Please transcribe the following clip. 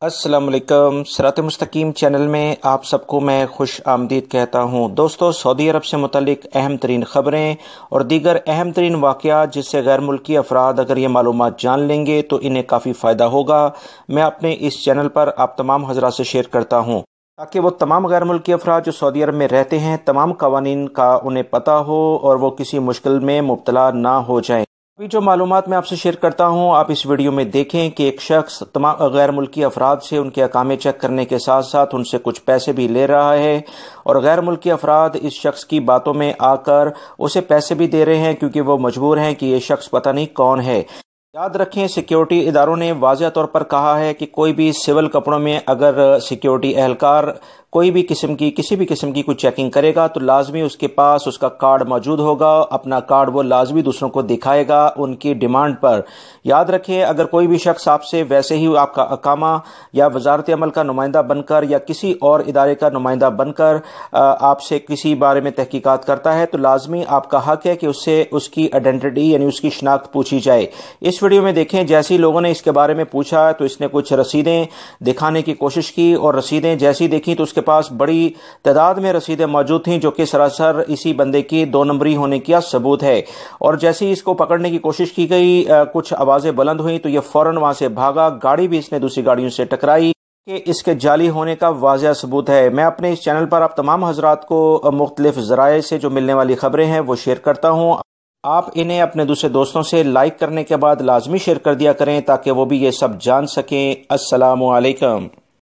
السلام علیکم۔ صراط مستقیم چینل میں آپ سب کو میں خوش آمدید کہتا ہوں۔ دوستو، سعودی عرب سے متعلق اہم ترین خبریں اور دیگر اہم ترین واقعات جس سے غیر ملکی افراد اگر یہ معلومات جان لیں گے تو انہیں کافی فائدہ ہوگا، میں اپنے اس چینل پر آپ تمام حضرات سے شیئر کرتا ہوں تاکہ وہ تمام غیر ملکی افراد جو سعودی عرب میں رہتے ہیں تمام قوانین کا انہیں پتہ ہو اور وہ کسی مشکل میں مبتلا نہ ہو جائیں۔ ابھی جو معلومات میں آپ سے شیئر کرتا ہوں آپ اس ویڈیو میں دیکھیں کہ ایک شخص تمام غیر ملکی افراد سے ان کے اقامے چیک کرنے کے ساتھ ساتھ ان سے کچھ پیسے بھی لے رہا ہے، اور غیر ملکی افراد اس شخص کی باتوں میں آ کر اسے پیسے بھی دے رہے ہیں کیونکہ وہ مجبور ہیں کہ یہ شخص پتہ نہیں کون ہے۔ یاد رکھیں، سیکیورٹی اداروں نے واضح طور پر کہا ہے کہ کوئی بھی سول کپڑوں میں اگر سیکیورٹی اہلکار کوئی بھی کسی بھی قسم کی کوئی چیکنگ کرے گا تو لازمی اس کے پاس اس کا کارڈ موجود ہوگا، اپنا کارڈ وہ لازمی دوسروں کو دکھائے گا ان کی ڈیمانڈ پر۔ یاد رکھیں، اگر کوئی بھی شخص آپ سے ویسے ہی آپ کا اقامہ یا وزارت عمل کا نمائندہ بن کر یا کسی اور ادارے کا نمائندہ بن کر آپ سے کسی بارے میں تحقیقات کرتا ہے تو لازمی آپ کا حق ہے کہ اس سے اس کی آئیڈینٹی یعنی اس کی شناخت پوچھی جائے۔ اس ویڈیو میں دیکھیں، جیسی لوگوں نے اس کے بارے میں پوچھا تو اس نے کچھ رسیدیں دکھانے کی کوشش کی، اور رسیدیں جیسی دیکھی تو اس کے پاس بڑی تعداد میں رسیدیں موجود تھیں جو کہ سراسر اسی بندے کی 2 نمبری ہونے کا ثبوت ہے۔ اور جیسے ہی اس کو پکڑنے کی کوشش کی گئی، کچھ آوازیں بلند ہوئیں تو یہ فوراً وہاں سے بھاگا، گاڑی بھی اس نے دوسری گاڑیوں سے ٹکرائی کہ اس کے جعلی ہونے کا واضح ثبوت ہے۔ میں اپنے اس چینل پر آپ تمام حضرات کو مختلف ذرائع سے جو ملنے والی خبریں ہیں وہ شیئر کرتا ہوں، آپ انہیں اپنے دوسرے دوستوں سے لائک کرنے کے بعد لازمی شیئر کر دیا کریں تاکہ وہ بھی یہ سب جان سکیں۔ السلام علیکم۔